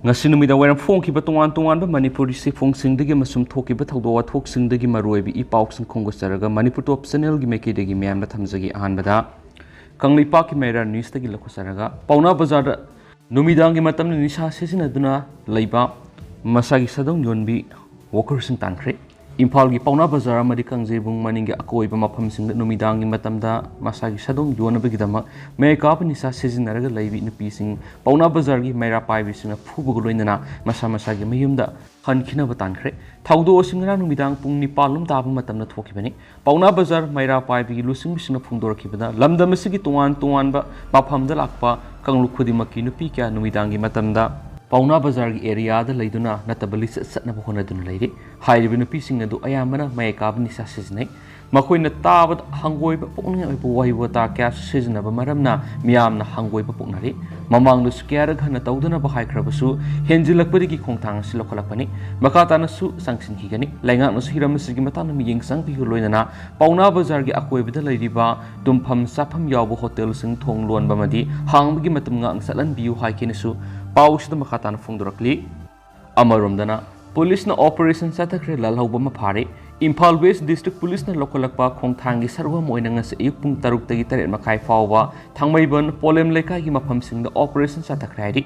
ngasi numidang wairam phongkiba tongan Manipuri sifongsingi masum thokiba thawdo wathoksingi maroibi ipausing khongosaraga Manipur top channel gi mekidegi miyamna thamjagi ahanbada kanglipa ki mera news tagi lakhosaraga pauna bazar numidang gi matamna Nisha sijinaduna leiba masagi sadong yonbi workersing tankhr Imphal gi pauna bazar amadi kangjebung maningi akoiba mafamsing numidang gi matamda masagi sadong yonabagidama mekap Nisha sijinaraga leibi nupising pauna bazar gi mera paibising Phubaga Loinana masagi mayumda hankhina tankhr thawdo singra numidang pung nipalum tabu matamna thokibani pauna bazar mera paibi lusing bising phungdorkibada lamdam sigi tuan ba mafamda lakpa kanglukhudimakki nupi kya numidang gi matamda pauna bazar gi area da leiduna natabali satna bhona dun leiri hairibi nupi sing adu ayamana mayakab Nisha sijinai makoina tabad hangoi ba pokning oi wahi wata kya sijina ba maramna miyamna hangoi ba poknari mamang lu skera ghana tawduna ba haikrabasu henjilakpari gi khongthang silokhalakpani makatana su sangsin ki gani lainga no hiram sigi matana miyeng sang pi loinana pauna bazar gi akoi bida leiriba tumpham sapham yawu hotel sing thong lon ba madi hangbagi matam nga angsalan biu haikinisu pausida makatana phungdurakli amaromdana police na operation tankhr lalhauba mafare Imphal West District Police na lokalakpa khongthangi sarwa moina ngase ayuk pung 6 tagi 8 makai fawba thangmaiban polem lekai gi mafamsing da operation tankhr hairi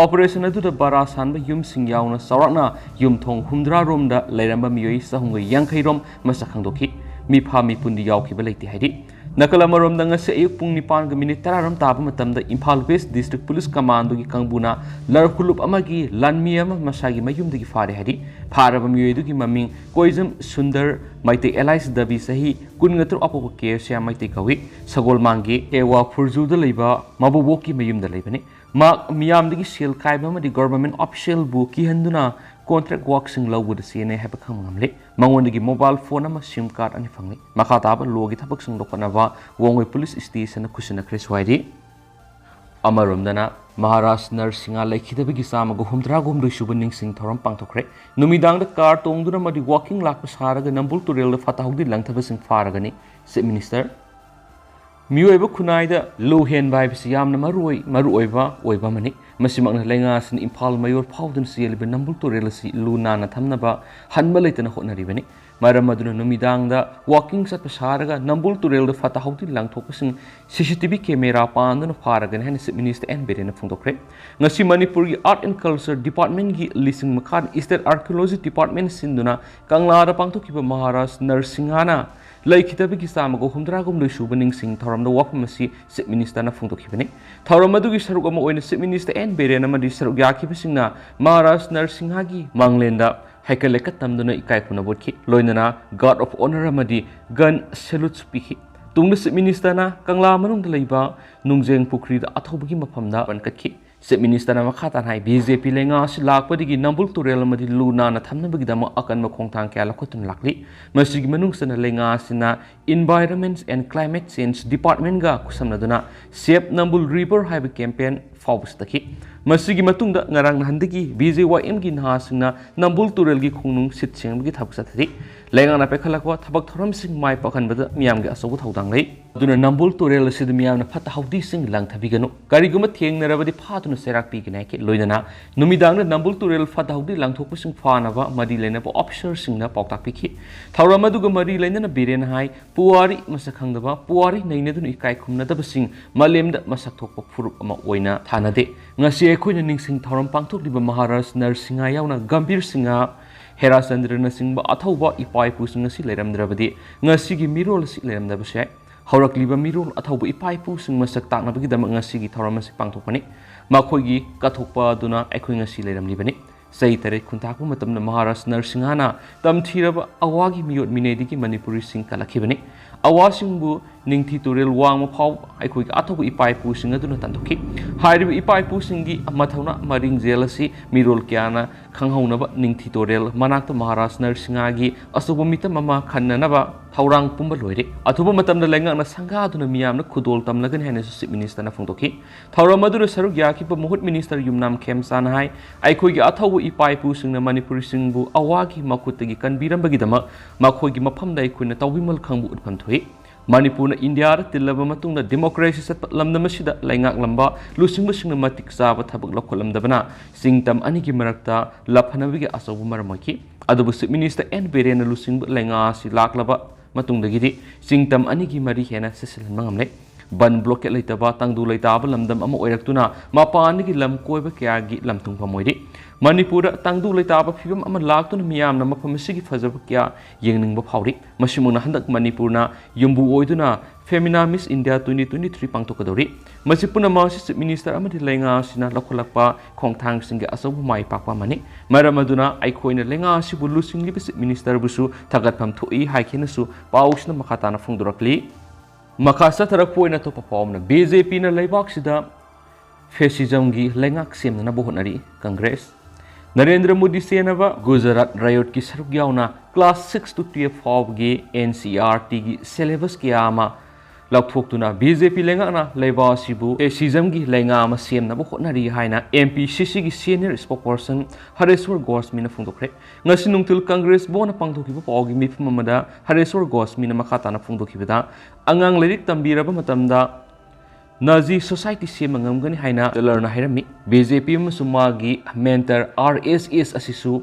operation adu da bara sanba yum sing yauna sawrakna yum thong humdra rom da leiramba miyoi sahunga yangkhai rom masa khangdoki mi pha mi pundi yawki ba leiti hairi Nakalamarom da ngase ayuk pung 9 10 taba matamda Imphal West District Police Commando gi kangbuna larkhulup amagi lanmi ama masagi mayumdagi fare hari pharaba miyoidu gi maming koizam sundar maite Elias dabi sahi kungatru apo ke sia maite kawi sagol mangi ewa furju da leiba mabuboki mayumda leibani ma miyamdagi sel kaiba ma di government official bu ki handuna contract worksing lawud CNA haba khamngamle mangondagi mobile phone ama sim card ani phangni makhataba logi thabak sing dokanaba wongoi police station khusina khreswaidi amaromdana Maharashtra Narsinga laikhidabagi samago humdra gomdoi subaning sing thoram pangthokre numidang da car tongduna madi walking lakpa saraga nambul turel da fatahugdi langthaba sing faragani chief minister Miyoiba Kunaida low hand vibes yamna maruoiba mani masimang lenga sin Imphal mayor powden seal be nambul to relasi luna na thamnaba hanba leitana hotnaribani maramaduna numidang da walking sat pasaraga nambul to rel da fatahauti langthopasing CCTV camera pandana faragan han minister and berena phungdokre ngasi Manipur gi art and culture department gi lising makhan eastern archaeology department sinduna kangla da pangthokiba Maharashtra Narsingana laikhitabigi samago humdragum loi subaning sing thoramda wafamasi chief minister na phungdokhibani thoramadu gi saruk ama oina chief minister and berena madi saruk yakibasingna Maharashtra Narsingha gi manglenda haikaleka tamduna ikai khuna botki loinana guard of honor amadi gun salute pikhi tungna chief minister na kangla manungda leiba nungjeng pukri da athobagi mafamda bankatki chief minister na makhatan hai BJP lenga si lakpadigi nambul turel amadi luna na thamnabagi dama akanma khongthang kya lakhotun lakli masigi manungsana lenga sina environment and climate change department ga kusamnaduna save nambul river haiba campaign fawbustaki masigi matungda ngarang nahandagi BJYM gi nahasingna nambul turel gi khongnung sit sengbagi thabsathari lenga na pekhalakwa thabak thoram sing mai pakhanbada miyam gi asobu thodang lei aduna nambul turel sid miyam na phat haudi sing lang thabiganu kariguma thengnarabadi phatuna serak pigina ke loinana numidang na nambul turel phat haudi langthokpu sing phanaba madi lena officer sing na pawtak pikhi thawramaduga mari lena biren hai puari masakhangdaba puari neinadun ikai khumnadaba sing malemda masak thokpa furup ama oina thanade ngasi ekhoina ningsing thoram pangthokliba Maharashtra Narsingha yauna Gambir Singha Hera Chandra Singba athauba ipai pusinga si leramdrabadi ngasi gi mirol si leramdabase haurakliba mirol athauba ipai pusing masak taknabagi dama ngasi gi thoram si pangthokpani makhoigi kathokpa duna ekhoi ngasi leramlibani sei tare khuntakpu matamna Maharashtra Narsingha na tamthiraba awagi miyot minedigi Manipuri sing kalakhibani awasingbu ningthi turel wangma phaw akhoi athobu ipai pusing aduna tantokhi hairiba ipai pusingi mathawna maring jelasi mirol kyana khanghaunaba ningthi turel manakta Maharashtra Narsingha gi asubumita mama khannanaba thawrang pumba loire athuba matamna lenga na sangha aduna miyamna khudol tamlagan hene chief minister na phungtokhi thawramaduna saruk yakiba muhut minister yumnam khemsan hai akhoi gi athobu ipai pusingna Manipuri singbu awagi makutagi kanbirambagi dama makhoi gi mafamda akhoi na tawbimal khangbu utpam thoi Manipurna India tillaba matungda democracy satpa lamdamasida laingak lamba lusingmusingna matik saba thabak lokholamdabana singtam anigi marakta laphanabigi asabu maramaki adubu minister N Birena lusingbu lainga si laklaba matungdagidi singtam anigi mari hena sesilhan mangamle ban blocket laitaba tangdu laitaba lamdam ama oiraktuna mapanigi lam koiba kyagi lamtung pamoidi Manipura tangdu laitaba phibam ama laktuna miyamna mafamasigi fazaba kya yengningba phawri masimuna handak Manipurna yumbu oiduna Femina Miss India 2023 pangtokadori masipuna masi minister amadi lainga sina lakholakpa khongthang singe asabu mai pakpa mani maramaduna aikhoina lainga sibu lusingli bis minister busu thagatpham thoi haikena su pausna makhatana phungdurakli makasa tarak poina to papawmna BJP na laibak sida fascism gi laingak semna bohonari Congress Narendra Modi senaba Gujarat riot ki saruk yauna class 6 to 12 फाव gi NCERT gi syllabus ki ama laukthokuna BJP lengana leiba sibu fascism gi lenga ama semna bohonari haina MPCC gi senior spokesperson Hareswar Gosmina phungdokre ngasi nungtil Congress bona pangthokiba pawgi mifum amada Hareswar Gosmina makhatana phungdokibada angang lirik tambiraba matamda Nazi society semangamgani haina lerna hairami BJP masumagi mentor RSS asisu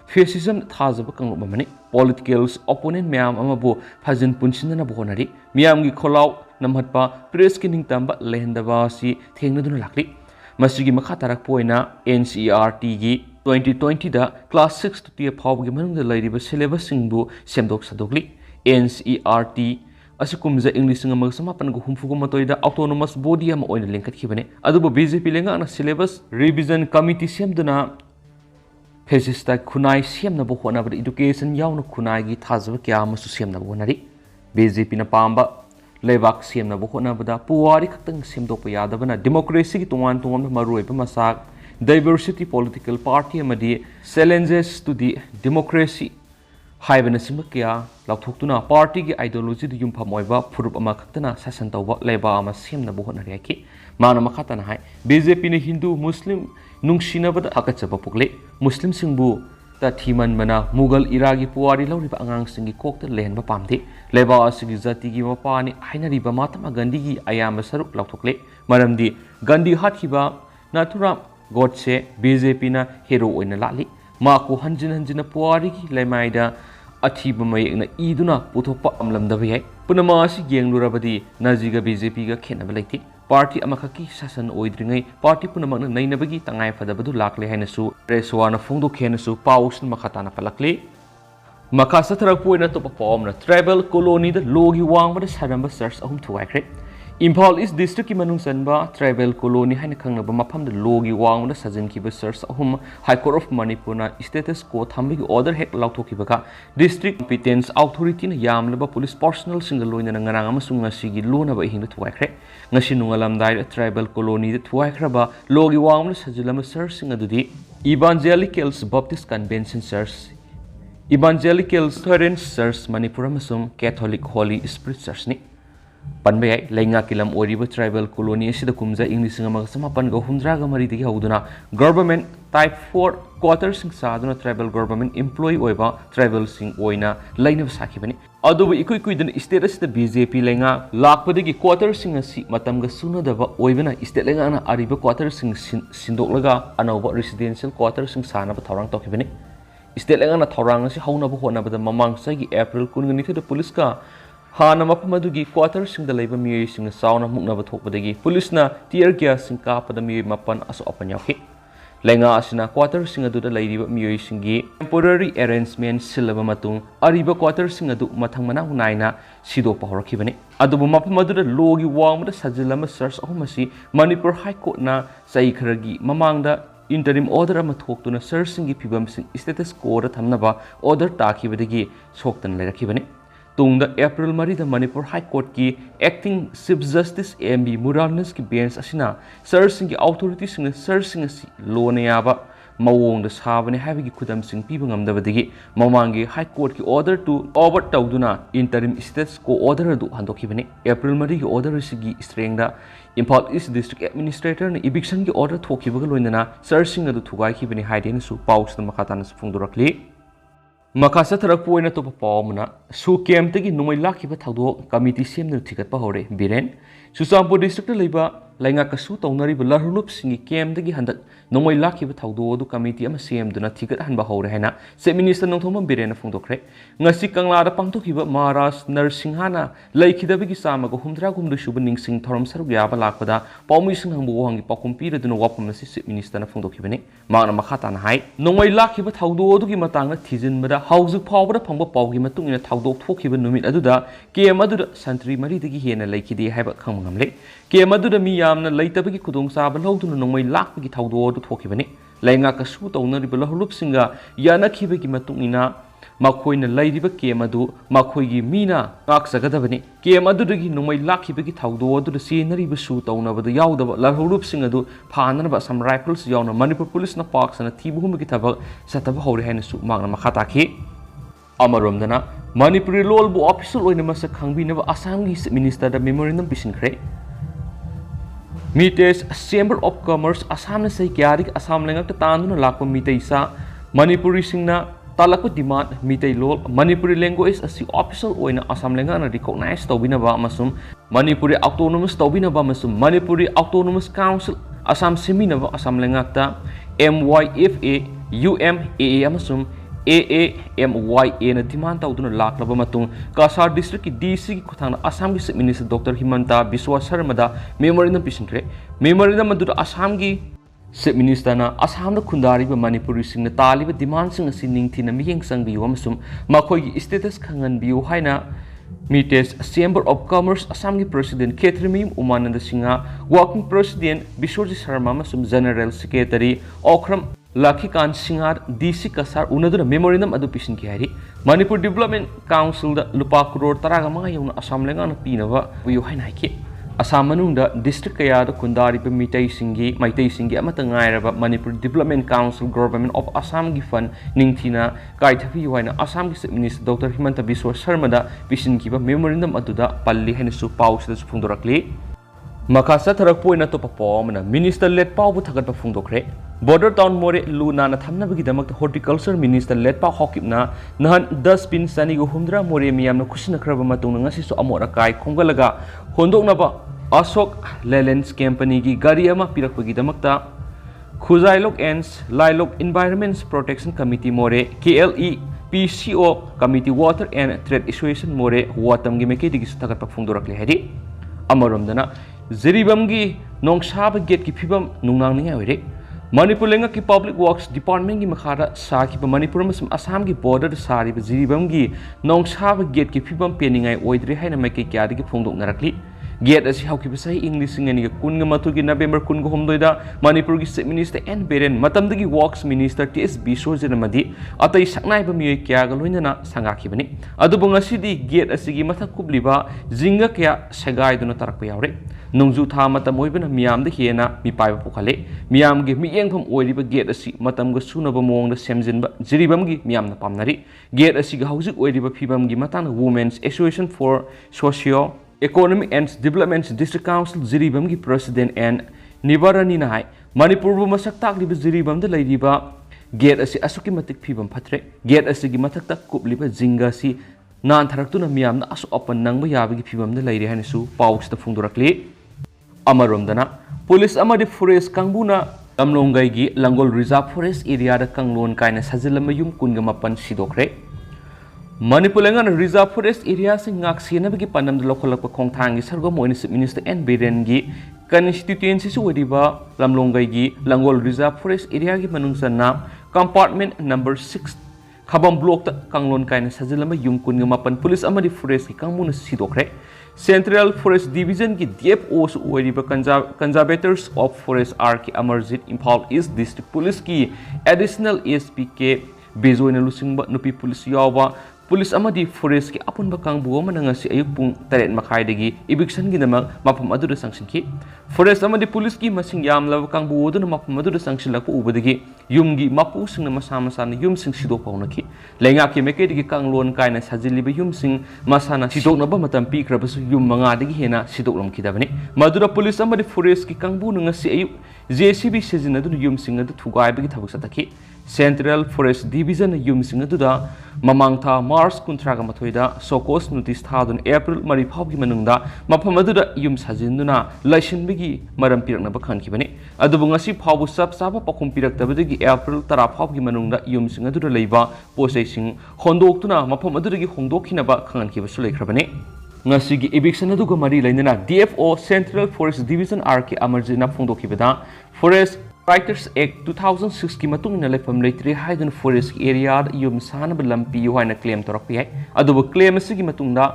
fascism thazaba kangubamani political opponent myam amabu phajin punsinna bohonari miyam gi kholaw namhatpa press kining tamba lehendaba si thengnaduna lakli masigi makha tarak poina NCERT gi 2020 da class 6 to 12 फाव gi manungda lairiba syllabus singbu semdok sadokli NCERT Asikumza English nga samapan ko humfugo matoida autonomous body ama oina lengkat khibane adubo BJP lenga na syllabus revision committee semduna fascista khunai semna bo hona ba education yauna khunai gi thazwa kya masu semna bo nari BJP na pamba leibak semna bo hona bada puwari khaktang semdok pa yadabana democracy gi tongan tongan maroi pa masak diversity political party amadi challenges to the democracy Haibana Simakia, Lauktuna, party ideology the Yumpam Moiva, Purupama Katana, Sasantova, Leba, ama Simna Bohonariaki, Mana Makatana Hai, BJP Hindu, Muslim, Nungshina, but Hakatsaba Pukle, Muslim Singbu, that Himan Mana, Mughal, Iragi, Puari, Lauriba Angang Singi Kokta, Len Bapamdi, Leba Sigizati Givapani, Hainariba Matama Gandhi, Ayama Saruk Lautokle, Madam Gandhi Hathiba, Natura, Godse, BJP na hero in a lali. Mako hanjina puari ki lemaida athiba mayekna iduna puthokpa amlamdaba yai punama si yenglurabadi naziga BJP ga khenaba leiti party amakhaki sasan oidringai party punamakna nainabagi tangai fadabadu lakle hainasu reswana phongdo khenasu pausn makhatana palakle makasa tharak poina to pawmna tribal colony da logi wangba saramba search ahum thuwaikre Impal is district ki manung sanba tribal colony haina khangnaba mafam da logi wangna sajin ki search ahum High Court of Manipur na status quo thambigi order hek lauthokiba ka district competence authority na yamlaba police personnel single loina ngarang amasung ngasigi lona ba hindu thuwaikre ngasi nungalamdai tribal colony da thuwaikraba logi wangna sajilama search singa dudi Evangelicals Baptist Convention Church Evangelicals Lutheran Church Manipur amasung Catholic Holy Spirit Church ni Panbay, Lenga Kilam Oriba tribal colony, Sida Kumza, English Samapan go Hundraga Mariti Hauduna, government type 4 quarters in Saduna tribal government employee Oiba, tribal sing Oina, line of Sakibani. Although Ikuidan status the BJP Lenga, Lakpadigi quarters in a sea, Matamga Suna Dava, Oivana, Istelanga, Ariba quarters in Sindolaga, and over residential quarters in Sana Torang Tokibani. Istelanga Torang, Hauna Bohona, but the Mamang Sagi April Kunganita the police car. Hana Mapamadugi quarters in the labor muis in the sound of Muknavatopadi, Polisna, tear gas in Kapa the Mui Mapan as Opanyaki. Lenga Asina quarters in a do the lady muisingi, temporary arrangement Silabamatung, Ariba quarters in a do Matamana Naina, Sido Pahorkibani. Adubu Mapamadu the Logi Wang with the Sajilama Sars Omasi, Manipur High Court na Saikaragi, Mamanga. Interim order amathok tuna searching pibam sing status quo thamnaba order takibadagi soktan lerakibani. Tungda April Mari the Manipur High Court ki acting Chief Justice MB Muralness ki bench asina searching ki authorities in searching si loneaba mawong the savani having kudam sing pibangam dabadigi mamangi High Court ki order to over tawduna interim status quo order do handokibani April Mari ki order sigi strengda Impal East District Administrator na eviction ki order thokibaga loinana searching adu thugai kibani haidin su paus na makatan su phungdurakli Maka sathrak poina to paumna su kem tegi nomai lakhiba thawdo committee semnu thikat pa hore biren Susampur district leiba lainga kasu taunari larhulup singi kem tegi handak nomai lakhiba thawdo du committee ama semduna thikat hanba hore haina se minister nongthoma biren phongdokre ngasi kangla da pangtokhiba Maharaj Narsinghana laikhidabigi samago humdra gumdu shuba ningsing thorom saruk yaba lakpada paumi sing hangbo hangi pakum pira duna wapam nasi se minister na phongdokhibani magna makhata na hai nomai lakhiba thawdo du gi matangna thijinbada haujuk phawbada phangba pawgi matung ina thawdok thokhiba numit aduda kem aduda santri mari dagi hena laikhide haiba khangmngamle kem aduda mi yamna leitabagi khudong saba lawduna nomai lakbagi thawdo du thokhibani lainga kasu taunari balahulup singa yana khibagi matung ina makoina lairiba kem adu makoigi mina ngak sagadabani kem adudagi nomai lakhibagi thawdo adu senari basu taunabada yaudaba lahulup singa du phananaba sam rifles yauna Manipur police na parks na thibuhumgi thabak sataba hore haina su magna makhata khi Amaromdana Manipuri lolbu official oina masa khangbinaba Assamgi minister da memorandum pisinkhre Mites Chamber of Commerce Assam na sai kyarik Assam lengak ta tanduna lakpa mitei sa Manipuri singna talakpa demand mitei lol Manipuri language asi official oina Assam lenga na recognize tawbinaba amasum Manipuri autonomous tawbinaba amasum Manipuri Autonomous Council Assam seminaba Assam lengak ta MYFA UMAA amasum AAMYA na demand tawduna laklaba matung Kasar district ki DC ki kuthangna Assam ki Chief Minister Dr. Himanta Biswa Sharma da memorandum pisinkhre memorandum adu Assam ki Chief Minister na Assam da khundari ba Manipuri singna taliba demand sing asi ningthina miyeng sangbiu amasum makhoi gi status khangan biu haina Mites Chamber of Commerce Assam ki President Khetrimim Umananda Singha Working President Biswarji Sharma amasum General Secretary Okram Lakhikan Singhar DC Kasar unaduna memorandum adu pisin ki hari Manipur Development Council da lupa crore taraga mga yung Assam lenga na pinaba uyu hay naiki Assam manungda district kaya da kundari pa maitai singi amata ngairaba Manipur Development Council Government of Assam gi fund ningthina kai thapi yuhay na Assam gi Chief Minister Dr. Himanta Biswa Sharma da pisin ki ba memorandum adu da palli hay na su paus da su phungdorakli Makasa tharak poina to papomna Minister led pau bu thagat pa phungdokre Border town more luna na thamna bagi damak horticulture minister led pa hokipna nahan 10 pin sani go humdra more miyam na khusina khraba matung ngasi so amora kai khongalaga hondokna ba Ashok Leyland's company gi gari ama pirak bagi damak ta Khuzailok ends Lailok Environment Protection Committee more KLE PCO Committee Water and Trade Association more watam gi meke digi thagat pa phungdorakle hedi amaromdana Ziribamgi nongsaba gate ki phibam nungnang ningai oire Manipur lenga ki Public Works Department ki makhara saki pa Manipur masum Assam ki border sari ba Ziribamgi nongsaba gate ki phibam peningai oidre haina mai ke kya digi phongdok narakli Gate asi hauki ba sai English ngani ga kun ga matu gi November kun go homdoi da Manipur gi Chief Minister N Beren matam dagi Works Minister TS Biswa Jenamadi atai saknai ba mi kya ga loinana sanga ki bani adu bunga sidi gate asi gi mathak kubliba jinga kya sagai duna tarak pa yaure nongju tha matam oibana miyam da hena mi paiba pukhale miyam gi mi yengthom oiriba gate asi matam ga sunaba mong da semjinba jiribam gi miyam na pamnari gate asi ga haujik oiriba phibam gi matang Women's Association for Socio Economic and Development District Council Ziribam gi President and Nibarani na hai Manipur bu masak tak liba Ziribam da lairiba gate asi asuki matik phibam phatre gate asi gi mathak tak kubliba jinga si nan tharaktuna miyam na asu open nangba yabagi phibam da lairi haina su paus da phungdorakli amaromdana police amadi forest kangbuna Tamlongai gi Langol Reserve Forest area da kanglon kaina sajilama yum kunga mapan sidokre Manipur lengan Reserve Forest area sing ngak sena bagi panam da lokolak pa khongthang gi sargo moini Chief Minister N Beren gi constituency su wadiba Lamlongai gi Langol Reserve Forest area gi manungsa na compartment number 6 Khabam block ta kanglon kaina sajilama yum kunga mapan police amadi forest gi kangmuna sidokre Central Forest Division ki DFO su wadiba Conservators of Forest R ki Amarjit Imphal East District Police ki additional ASP ke Bezoina lusingba nupi police yawa police अमदी forest की अपुनबा कांगबु अमना ngasi ayuk pung 8 makaidagi eviction gi namak mafam aduda sangshinki forest amadi police ki masing yamlaba kangbu oduna mafam aduda sangshinlakpa ubadagi yumgi mapu singna masa masana yum sing sidok paunaki lenga ki mekedigi kanglon kaina sajiliba yum sing masana sidoknaba matam pikrabasu yum manga dagi hena sidok lamkidabani madura police amadi forest ki kangbu ngasi ayuk JCB sijinaduna yum sing adu thugaibagi thabak sataki Central Forest Division yum sing aduda mamangtha Mars kuntraga mathoida sokos notice thadun April mari phawgi manungda mafam aduda yum sajinduna laisinbigi maram piraknaba khankibani adubu ngasi phawbu sab saba pakhum piraktabadagi April 10 phawgi manungda yum sing aduda leiba posai sing hondoktuna mafam adudagi hongdokhinaba khankiba su leikrabani ngasigi eviction aduga mari lainana DFO Central Forest Division RK Amarjina phongdokibada Forest Writers Act 2006 की मतुंग न लेफम लेत्री हाइदन forest area युम सानब लंपी हाइना क्लेम तौरपी है अदुब क्लेम असिगी मतुंगदा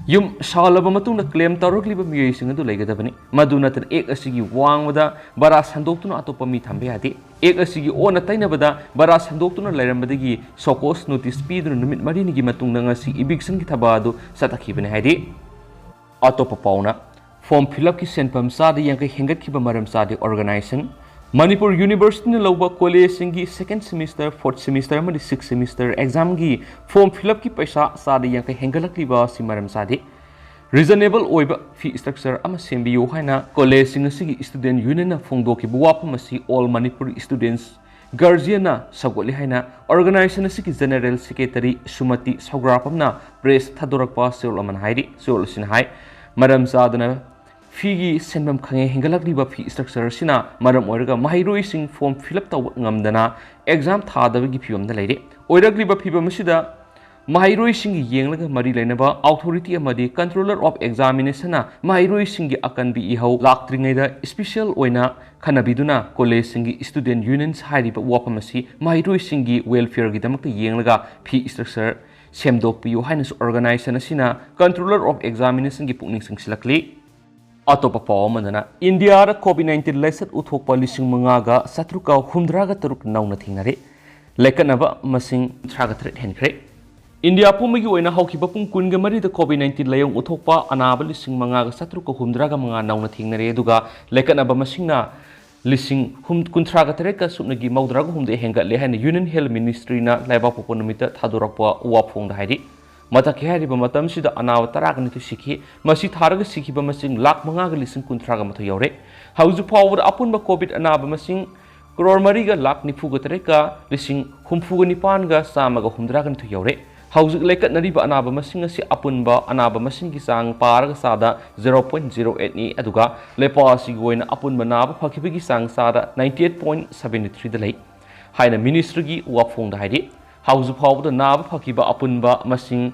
युम सालब मतुंगदा क्लेम तौरकलिब मियसिंग अदु लेगदबनी मदु नतन एक असिगी वांगबदा बरा संदोक्तुना अतोप मी थंबे हादि एक असिगी ओन तैनबदा बरा संदोक्तुना लेरमबदगी सोकोस नोटिस पीदुन नुमित मरिनिगी मतुंगदा ngasi eviction की थबा अदु सतखिबने हादि अतोप पाउना फॉर्म फिलअप की सेंपम सादे यंग हेंगतखिब मरम सादे organisation Manipur University na lawba college singi second semester, fourth semester, amadi sixth semester exam gi form fill up ki paisa sadi yang kai hengalak liba si maram sadi reasonable oiba fee structure ama sembiyo haina college singi sigi student union na phongdo ki buwap masi all Manipur students guardian na sagoli haina organization sigi general secretary Sumati Sagrapamna press thadorakpa seol aman hairi seol sin hai maram sadana फीगी सेनबम खंगे हिंगलकलिबा fee structure सिना मरम ओरगा माहिरोई सिंग form fill up तव ngamdana एग्जाम थादबगी फिबम द लेरे ओरगलिबा फिबम सिदा माहिरोई सिंग येंगलगा मरि लेनबा अथॉरिटी अमदी कंट्रोलर ऑफ एग्जामिनेशन ना माहिरोई सिंग अकन बी इहौ लाक्त्रिङैदा स्पेशल ओइना खनबिदुना कॉलेज सिंग स्टूडेंट यूनियंस हारिबा वापमसी माहिरोई सिंग वेलफेयर गी दमक येंगलगा फी स्ट्रक्चर सेमदोकपियो हाइनस ऑर्गेनाइजेशन सिना कंट्रोलर ऑफ एग्जामिनेशन की पुकनिंग सिंगसिलकली अतोप पावमना इंडिया COVID-19 लाइसत उथोप लिसिंग मंगागा सत्रुका हुमद्रागा तरुक नौना थिंगरे लेकनबा मसिंग थ्रागथ्रेट हेनख्रे इंडिया पुमगी ओइना हौखिबा पुंग कुनगा मरिदा COVID-19 लायong उथोपा अनाबा लिसिंग मंगागा सत्रुका हुमद्रागा मंगा नौना थिंगरे दुगा लेकनबा मसिंगना लिसिंग हुम कुनथ्रागथ्रेट का सुनगी मौद्रागा हुमदे हेंगले हाइन यूनियन हेल्थ मिनिस्ट्री ना लाइबा पोपोनमिता थादोरकपा वाफोंग हाइदि मतके हारिबा मतम सिदा अनाव तरागनि तो सिखि मसि थारग सिखिबा मसिंग लाख मंगागा लिसिंग कुनथ्रागा मथ यौरे हाउजु फावर अपुनबा कोविड अनाबा मसिंग करोड़ मरिगा लाख निफुगा तरेका लिसिंग हुमफुगा निपानगा सामगा हुमद्रागा तो यौरे हाउजु लेकत नरिबा अनाबा मसिंग असि अपुनबा अनाबा मसिंग की सांग पारगा सादा 0.08 नि अदुगा लेपासि गोइना अपुनबा नाबा फखिबगी सांग सादा 98.73 द लै हाइना मिनिस्ट्री की वाफोंग द हाइदि हाउस फाउद नाब फकीबा अपुनबा मसिंग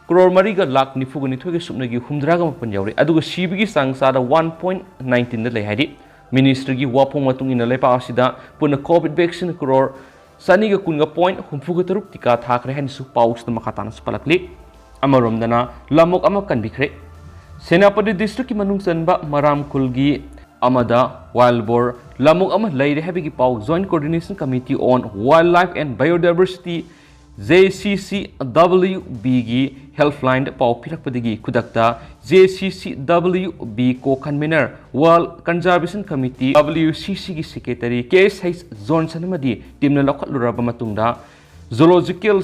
करोड़ मरिगा लाख निफुगा निथोगे सुपनगी हुमद्रागा मपन यौरे अदुगा सीबगी सांगसादा 1.19 द लै हाइदि मिनिस्ट्री की वाफोंग मतुंगिना लेपासिदा पुना कोविड वैक्सीन करोड़ सनिगा कुनगा पॉइंट हुमफुगा तरुक टिका थाखरे हनसु पाउस मखाताना स्पलकली अमरोमदना लमोक अमा कनबिखरे सेनापति डिस्ट्रिक्ट की मनुंग चनबा मरामकुलगी अमदा वाइल्ड बोर लमुक अमा लैरे हैबिगी पाउ joint coordination committee on wild life and biodiversity JCCWB की हेल्पलाइन पाउ पिरकपदगी खुदक्ता JCCWB को convener world conservation committee WCC की सेक्रेटरी KSH जॉनसन मदी टीम लखलुरबा मतुंगदा जूलॉजिकल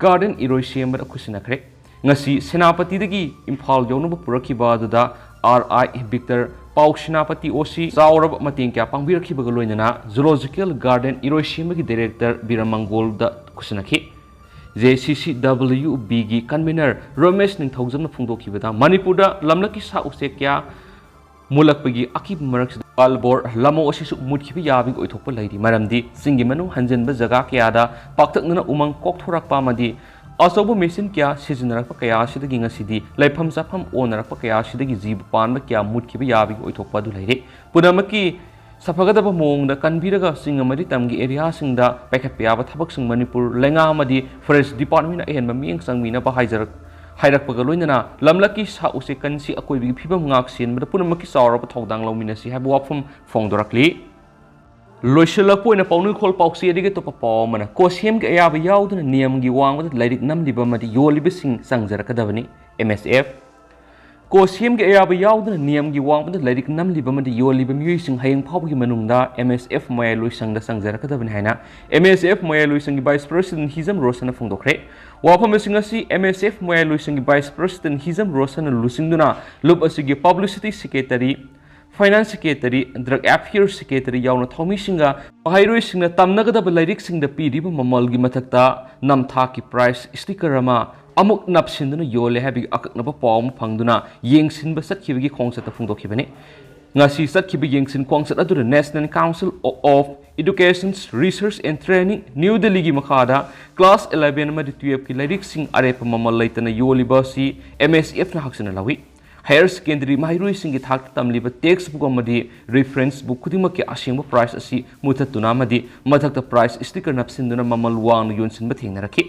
गार्डन इरोसियम खुसिनखरे ngasi senapati imphal yaunuba purakhiba aduda RI Victor Pau Senapati OC Zaurab mating kya pangbirakhibaga loinana Zoological Garden Iroshima Director Biramangol da kusinakhi JCCWB gi convener Ramesh Ningthaujam phungdokhibada Manipur da lamlaki sa use kya mulakpagi akib marak Albor lamo asisu mutkhibi yabi oithokpa lairi maramdi singi manu hanjenba jaga kya da paktaknana umang kokthorakpa madi असोबो मेसिन क्या सिजनरक कया सिदगी ngasi लाइफम जाफम ओनरक कया सिदगी जीब पान क्या मुटखिबा याबी ओइथोकपा दु लैरे पुनमकी सफगदब मोंगदा कनबिरगा सिंगमरि तमगी एरिया सिंगदा पैखत्याबा थबक सिंग मणिपुर लेंगा मदी फॉरेस्ट डिपार्टमेंट एहन मियंग संगमिना बहाइजर हाइरकपगा लोइनना लमलकी सा उसे कनसी अकोइबी फिबम ngak सिनबदा पुनमकी सावरब थौदांग लौमिनसी हाबो वाफम फोंदोरकली loisilakpoina paunu khol pausi adige to papaw mana kosiem ge ayaba yauduna niyam gi wangba lairik namliba madi yoliba sing sangjarakadabani MSF kosiem ge ayaba yauduna niyam gi wangba lairik namliba madi yoliba miyoi sing hayeng phawgi manungda MSF moya loisangda sangjarakadabani haina MSF moya loisang gi vice president hizam rosana phongdokre wafam sing asi MSF moya loisang gi vice president hizam rosana lusingduna lup asigi publicity secretary Finance Secretary, Drug Affairs Secretary yauna thomi singa pahairoi singna tamnagadaba lairik singda piriba mamalgi mathakta namthaki price sticker ama amuk napsinduna yole habi akaknaba pawm phangduna yengsinba satkibagi khongsata phungdokhibani ngasi satkibi yengsin khongsat adu National Council of Education's Research and Training New Delhi gi makhada class 11 ma 12 ki lairik sing arepa mamal laitana yoliba si MSF na haksina lawi Higher secondary mahiroi singi thak tamliba textbook amadi reference book khudimaki asingba price asi muthatuna amadi mathakta price sticker napsinduna mamal wang yonsinba thengnarakhi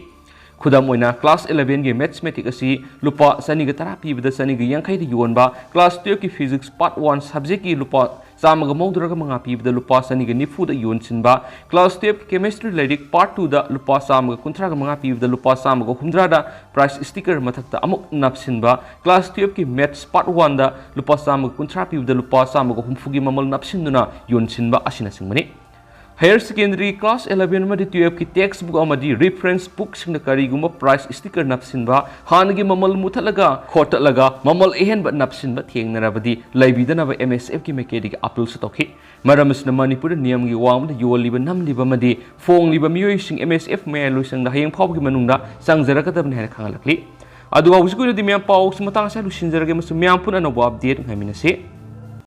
khudam oina class 11 ge mathematics asi lupa sani ga tara pibada sani ga yankhai da yonba class 12 ki physics part 1 subject ki lupa Samaga Mauduraga mga pibda lupa sani ga nifu da yonsinba class 12 ki chemistry lairik part 2 da lupa samaga kuntraga mga pibda lupa samaga humdra da price sticker mathakta amuk napsinba class 12 ki maths part 1 da lupa samaga kuntra pibda lupa samaga humfugi mamal napsinduna yonsinba asina singmani Higher secondary class 11 ma 12 ki textbook amadi reference book singna kariguma price sticker napsinba hanagi mamal muthalaga khotalaga mamal ehenba napsinba thengnarabadi laibidanaba MSF ki mekedi appeal satokhi maramasna manipur niyam gi wangda yoliba namliba madi fongliba miyoi sing MSF me loisangda hayeng phawgi manungda sangjarakadabni hena khangalakli adu hawsku di myam paw matang sa lusinjarage masu myam pun anoba update ngaminase